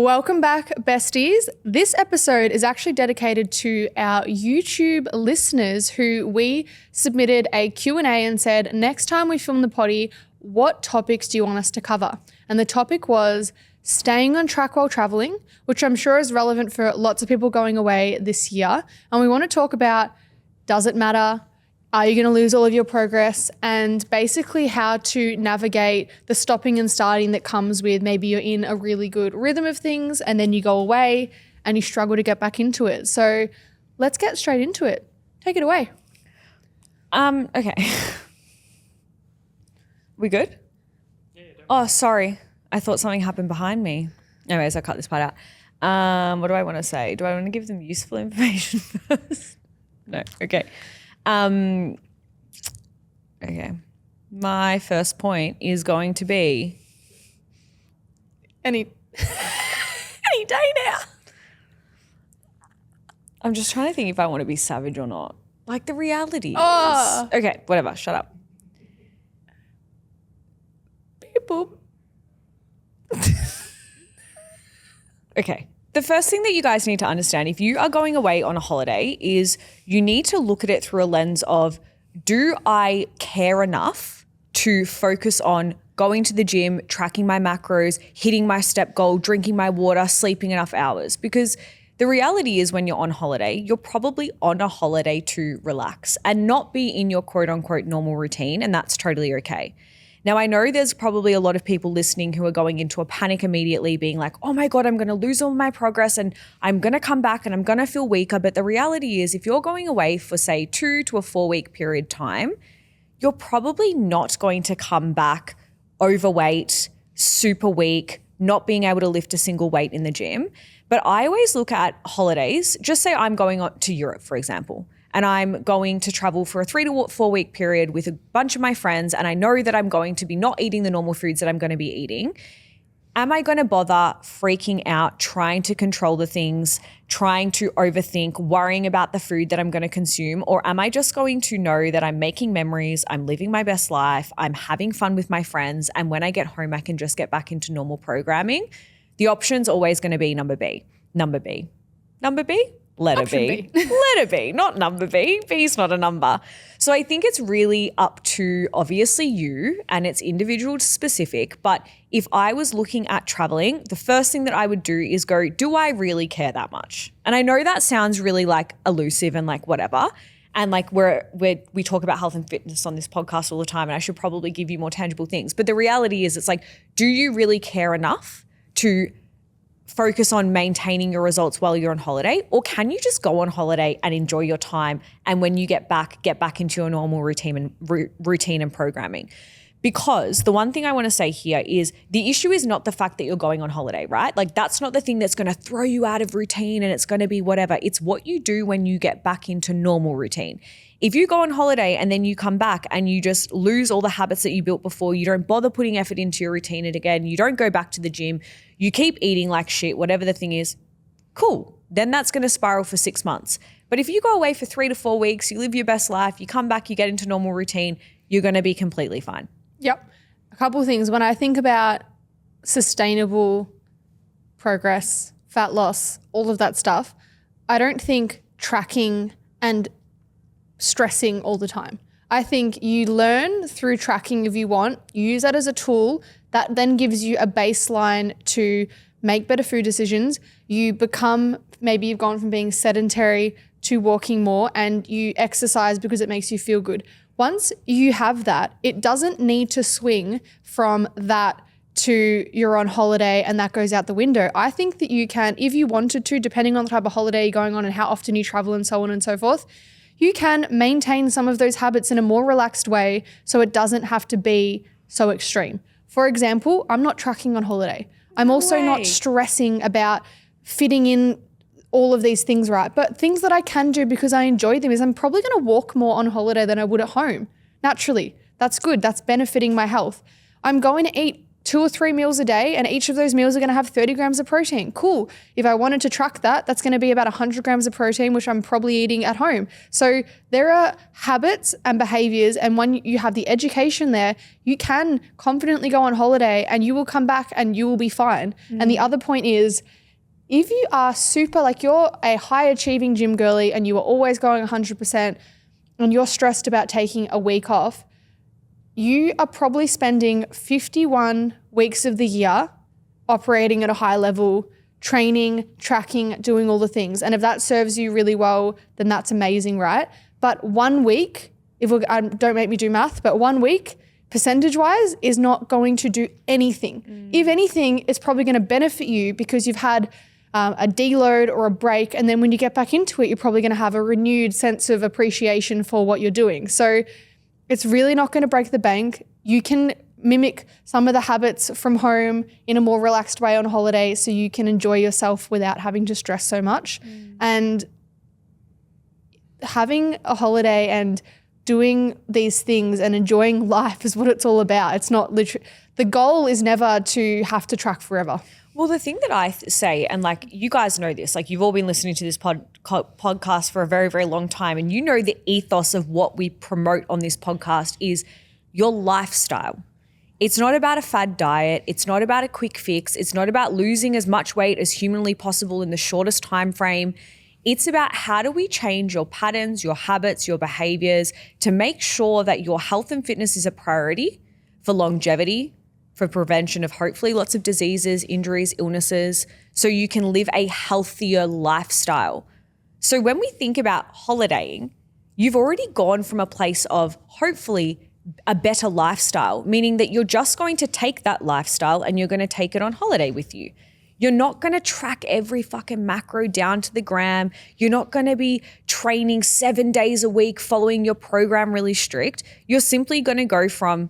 Welcome back, besties. This episode is actually dedicated to our YouTube listeners who we submitted a Q&A and said, next time we film the potty, what topics do you want us to cover? And the topic was staying on track while traveling, which I'm sure is relevant for lots of people going away this year. And we want to talk about, does it matter? Are you going to lose all of your progress? And basically how to navigate the stopping and starting that comes with maybe you're in a really good rhythm of things and then you go away and you struggle to get back into it. So let's get straight into it. Take it away. Okay. We good? Yeah, oh, sorry. I thought something happened behind me. Anyways, I'll cut this part out. What do I want to say? Do I want to give them useful information first? No. Okay. Okay. My first point is going to be any day now. I'm just trying to think if I want to be savage or not. Like the reality is. Okay, whatever. Shut up. Beep boop. Okay. The first thing that you guys need to understand if you are going away on a holiday is you need to look at it through a lens of, do I care enough to focus on going to the gym, tracking my macros, hitting my step goal, drinking my water, sleeping enough hours? Because the reality is when you're on holiday, you're probably on a holiday to relax and not be in your quote unquote normal routine, and that's totally okay. Now, I know there's probably a lot of people listening who are going into a panic immediately being like, oh my God, I'm going to lose all my progress and I'm going to come back and I'm going to feel weaker. But the reality is if you're going away for say 2 to a 4 week period time, you're probably not going to come back overweight, super weak, not being able to lift a single weight in the gym. But I always look at holidays, just say I'm going to Europe, for example, and I'm going to travel for a 3 to 4 week period with a bunch of my friends, and I know that I'm going to be not eating the normal foods that I'm going to be eating. Am I going to bother freaking out, trying to control the things, trying to overthink, worrying about the food that I'm going to consume? Or am I just going to know that I'm making memories, I'm living my best life, I'm having fun with my friends, and when I get home, I can just get back into normal programming? The option's always going to be number B. Number B. Number B? Letter B. Letter B, not number B. B is not a number. So I think it's really up to obviously you, and it's individual specific. But if I was looking at traveling, the first thing that I would do is go, do I really care that much? And I know that sounds really like elusive and like whatever. And like we talk about health and fitness on this podcast all the time, and I should probably give you more tangible things. But the reality is it's like, do you really care enough to focus on maintaining your results while you're on holiday? Or can you just go on holiday and enjoy your time, and when you get back into your normal routine and programming? Because the one thing I want to say here is the issue is not the fact that you're going on holiday, right? Like that's not the thing that's going to throw you out of routine and it's going to be whatever. It's what you do when you get back into normal routine. If you go on holiday and then you come back and you just lose all the habits that you built before, you don't bother putting effort into your routine again, you don't go back to the gym, you keep eating like shit, whatever the thing is, cool. Then that's going to spiral for 6 months. But if you go away for 3 to 4 weeks, you live your best life, you come back, you get into normal routine, you're going to be completely fine. Yep. A couple of things. When I think about sustainable progress, fat loss, all of that stuff, I don't think tracking and stressing all the time. I think you learn through tracking if you want, you use that as a tool that then gives you a baseline to make better food decisions. You become, maybe you've gone from being sedentary to walking more and you exercise because it makes you feel good. Once you have that, it doesn't need to swing from that to you're on holiday and that goes out the window. I think that you can, if you wanted to, depending on the type of holiday you're going on and how often you travel and so on and so forth, you can maintain some of those habits in a more relaxed way so it doesn't have to be so extreme. For example, I'm not tracking on holiday. I'm also not stressing about fitting in all of these things right. But things that I can do because I enjoy them is I'm probably going to walk more on holiday than I would at home. Naturally, that's good. That's benefiting my health. I'm going to eat 2 or 3 meals a day, and each of those meals are going to have 30 grams of protein. Cool. If I wanted to track that, that's going to be about 100 grams of protein, which I'm probably eating at home. So there are habits and behaviors, and when you have the education there, you can confidently go on holiday and you will come back and you will be fine. And the other point is, if you are super, like you're a high achieving gym girly and you are always going 100% and you're stressed about taking a week off, you are probably spending 51 weeks of the year operating at a high level, training, tracking, doing all the things. And if that serves you really well, then that's amazing, right? But 1 week, don't make me do math, but 1 week, percentage-wise, is not going to do anything. If anything, it's probably going to benefit you because you've had a deload or a break, and then when you get back into it, you're probably going to have a renewed sense of appreciation for what you're doing. So it's really not going to break the bank. You can mimic some of the habits from home in a more relaxed way on holiday so you can enjoy yourself without having to stress so much. And having a holiday and doing these things and enjoying life is what it's all about. It's not literally, the goal is never to have to track forever. Well, the thing that I say, and like you guys know this, like you've all been listening to this podcast for a very, very long time, and you know the ethos of what we promote on this podcast is your lifestyle. It's not about a fad diet. It's not about a quick fix. It's not about losing as much weight as humanly possible in the shortest time frame. It's about how do we change your patterns, your habits, your behaviors to make sure that your health and fitness is a priority for longevity, for prevention of hopefully lots of diseases, injuries, illnesses, so you can live a healthier lifestyle. So when we think about holidaying, you've already gone from a place of hopefully a better lifestyle, meaning that you're just going to take that lifestyle and you're going to take it on holiday with you. You're not going to track every fucking macro down to the gram. You're not going to be training 7 days a week, following your program really strict. You're simply going to go from,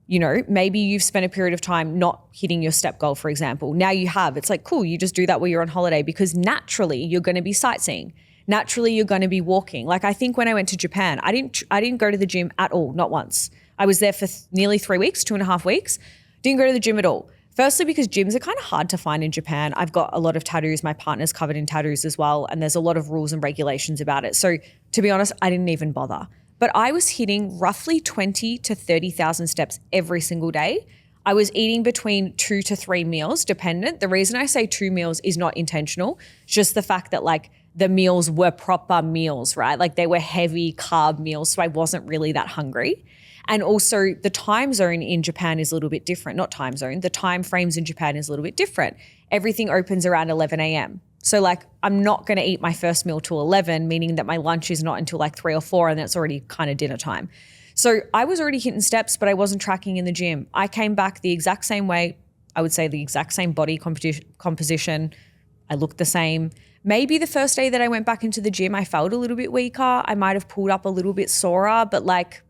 you know, maybe you've spent a period of time not hitting your step goal, for example. Now you have. It's like, cool, you just do that while you're on holiday because naturally you're going to be sightseeing. Naturally you're going to be walking. Like I think when I went to Japan, I didn't go to the gym at all, not once. I was there for nearly 3 weeks, 2.5 weeks. Didn't go to the gym at all. Firstly, because gyms are kind of hard to find in Japan. I've got a lot of tattoos. My partner's covered in tattoos as well. And there's a lot of rules and regulations about it. So to be honest, I didn't even bother. But I was hitting roughly 20 to 30,000 steps every single day. I was eating between 2 to 3 meals, dependent. The reason I say 2 meals is not intentional. It's just the fact that like the meals were proper meals, right? Like they were heavy carb meals. So I wasn't really that hungry. And also the time zone in Japan is a little bit different. Not time zone, the time frames in Japan is a little bit different. Everything opens around 11 a.m. So like I'm not going to eat my first meal till 11, meaning that my lunch is not until like 3 or 4 and then it's already kind of dinner time. So I was already hitting steps, but I wasn't tracking in the gym. I came back the exact same way. I would say the exact same body composition. I looked the same. Maybe the first day that I went back into the gym, I felt a little bit weaker. I might have pulled up a little bit sorer, but like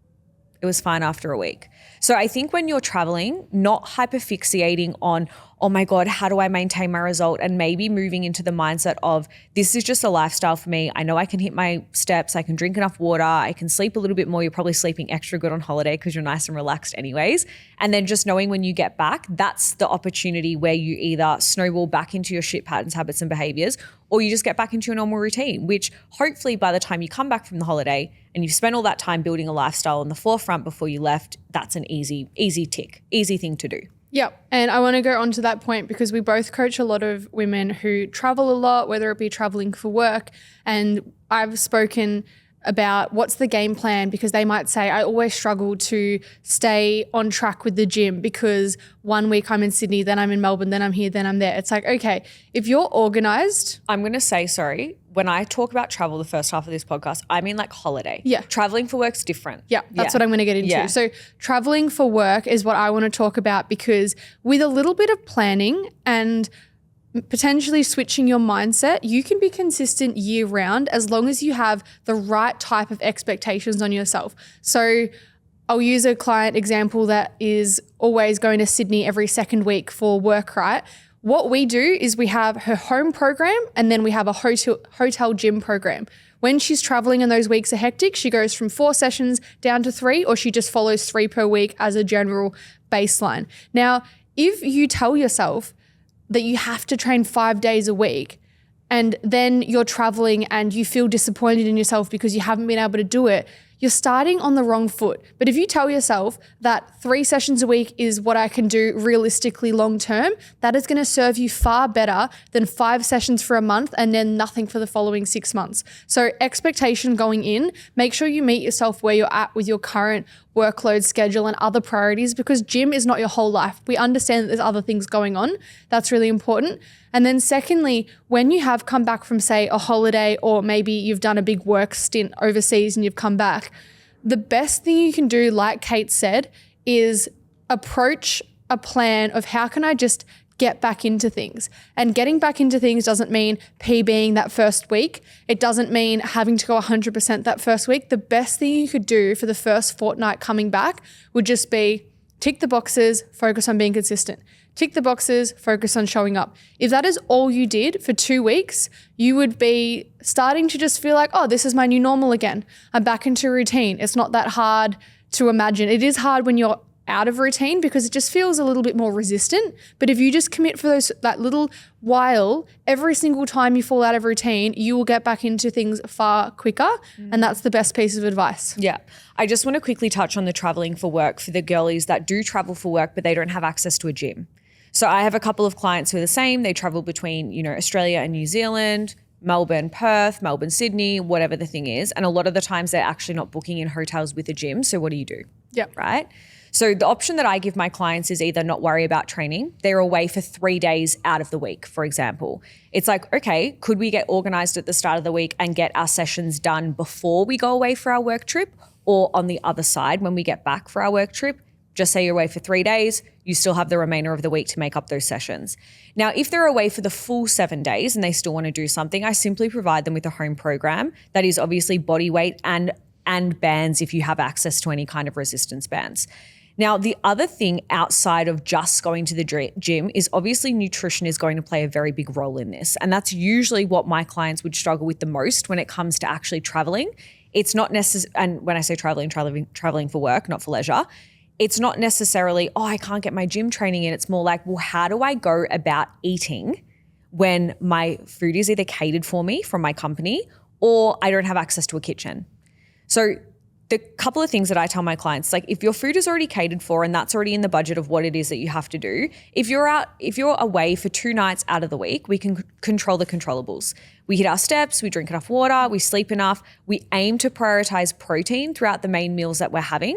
it was fine after a week. So I think when you're traveling, not hyperfixating on, oh my God, how do I maintain my result? And maybe moving into the mindset of this is just a lifestyle for me. I know I can hit my steps. I can drink enough water. I can sleep a little bit more. You're probably sleeping extra good on holiday because you're nice and relaxed anyways. And then just knowing when you get back, that's the opportunity where you either snowball back into your shit patterns, habits and behaviors, or you just get back into your normal routine, which hopefully by the time you come back from the holiday and you've spent all that time building a lifestyle on the forefront before you left, that's an easy tick, easy thing to do. Yep. And I want to go on to that point because we both coach a lot of women who travel a lot, whether it be traveling for work. And I've spoken about what's the game plan because they might say, I always struggle to stay on track with the gym because 1 week I'm in Sydney, then I'm in Melbourne, then I'm here, then I'm there. It's like, okay, if you're organized. I'm going to say, sorry, when I talk about travel the first half of this podcast, I mean like holiday. Yeah. Traveling for work's different. Yeah, that's what I'm going to get into. Yeah. So traveling for work is what I want to talk about because with a little bit of planning and potentially switching your mindset, you can be consistent year round as long as you have the right type of expectations on yourself. So I'll use a client example that is always going to Sydney every second week for work, right? What we do is we have her home program and then we have a hotel gym program. When she's traveling and those weeks are hectic, she goes from 4 sessions down to 3, or she just follows 3 per week as a general baseline. Now, if you tell yourself that you have to train 5 days a week and then you're traveling and you feel disappointed in yourself because you haven't been able to do it, you're starting on the wrong foot. But if you tell yourself that 3 sessions a week is what I can do realistically long term, that is going to serve you far better than 5 sessions for a month and then nothing for the following 6 months. So expectation going in, make sure you meet yourself where you're at with your current workload schedule and other priorities, because gym is not your whole life. We understand that there's other things going on. That's really important. And then secondly, when you have come back from, say, a holiday, or maybe you've done a big work stint overseas and you've come back, the best thing you can do, like Kate said, is approach a plan of how can I just get back into things. And getting back into things doesn't mean PBing that first week. It doesn't mean having to go 100% that first week. The best thing you could do for the first fortnight coming back would just be tick the boxes, focus on being consistent. Tick the boxes, focus on showing up. If that is all you did for 2 weeks, you would be starting to just feel like, oh, this is my new normal again. I'm back into routine. It's not that hard to imagine. It is hard when you're out of routine because it just feels a little bit more resistant. But if you just commit for that little while, every single time you fall out of routine, you will get back into things far quicker. And that's the best piece of advice. Yeah. I just want to quickly touch on the traveling for work for the girlies that do travel for work, but they don't have access to a gym. So I have a couple of clients who are the same. They travel between, Australia and New Zealand, Melbourne, Perth, Melbourne, Sydney, whatever the thing is. And a lot of the times they're actually not booking in hotels with a gym. So what do you do? Yeah. Right? So the option that I give my clients is either not worry about training. They're away for 3 days out of the week, for example. It's like, okay, could we get organized at the start of the week and get our sessions done before we go away for our work trip, or on the other side when we get back for our work trip? Just say you're away for 3 days, you still have the remainder of the week to make up those sessions. Now, if they're away for the full 7 days and they still want to do something, I simply provide them with a home program that is obviously body weight and bands if you have access to any kind of resistance bands. Now, the other thing outside of just going to the gym is obviously nutrition is going to play a very big role in this. And that's usually what my clients would struggle with the most when it comes to actually traveling. It's not necessary, and when I say traveling for work, not for leisure, it's not necessarily, oh, I can't get my gym training in. It's more like, well, how do I go about eating when my food is either catered for me from my company or I don't have access to a kitchen? So the couple of things that I tell my clients, like if your food is already catered for and that's already in the budget of what it is that you have to do, if you're away for 2 nights out of the week, we can control the controllables. We hit our steps, we drink enough water, we sleep enough, we aim to prioritize protein throughout the main meals that we're having.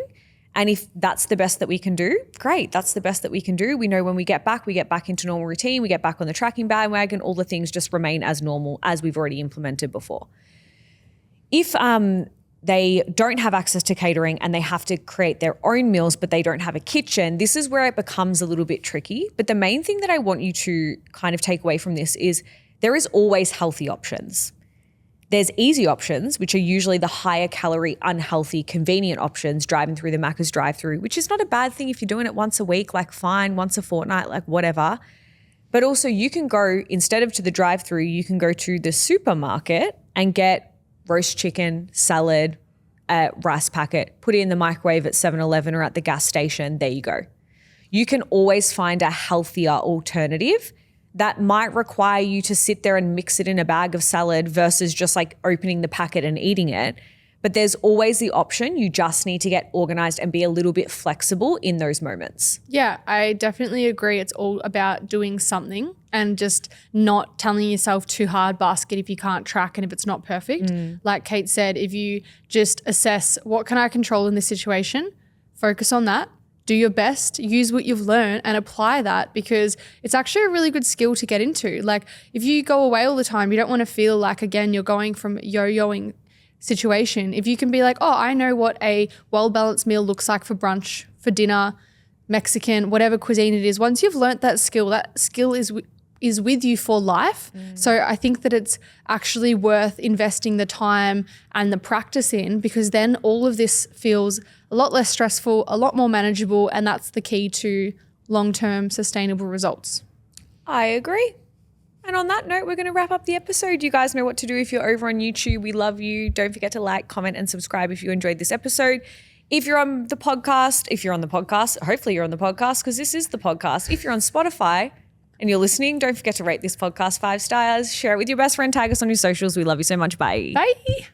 And if that's the best that we can do, great, that's the best that we can do. We know when we get back into normal routine, we get back on the tracking bandwagon, all the things just remain as normal as we've already implemented before. If they don't have access to catering and they have to create their own meals, but they don't have a kitchen, this is where it becomes a little bit tricky. But the main thing that I want you to kind of take away from this is there is always healthy options. There's easy options, which are usually the higher calorie, unhealthy, convenient options, driving through the Macca's drive-through, which is not a bad thing if you're doing it once a week, like fine, once a fortnight, like whatever. But also you can go, instead of to the drive-through, you can go to the supermarket and get roast chicken, salad, rice packet, put it in the microwave at 7-Eleven or at the gas station. There you go. You can always find a healthier alternative that might require you to sit there and mix it in a bag of salad versus just like opening the packet and eating it. But there's always the option. You just need to get organized and be a little bit flexible in those moments. Yeah, I definitely agree. It's all about doing something and just not telling yourself too hard basket if you can't track and if it's not perfect. Like Kate said, if you just assess what can I control in this situation, focus on that, do your best, use what you've learned and apply that, because it's actually a really good skill to get into. Like if you go away all the time, you don't want to feel like, again, you're going from yo-yoing situation. If you can be like, oh, I know what a well-balanced meal looks like for brunch, for dinner, Mexican, whatever cuisine it is. Once you've learnt that skill is with you for life. So I think that it's actually worth investing the time and the practice in, because then all of this feels a lot less stressful, a lot more manageable, and that's the key to long-term sustainable results. I agree. And on that note, we're going to wrap up the episode. You guys know what to do if you're over on YouTube. We love you. Don't forget to like, comment, and subscribe if you enjoyed this episode. If you're on the podcast, hopefully you're on the podcast because this is the podcast. If you're on Spotify and you're listening, don't forget to rate this podcast 5 stars. Share it with your best friend. Tag us on your socials. We love you so much. Bye. Bye.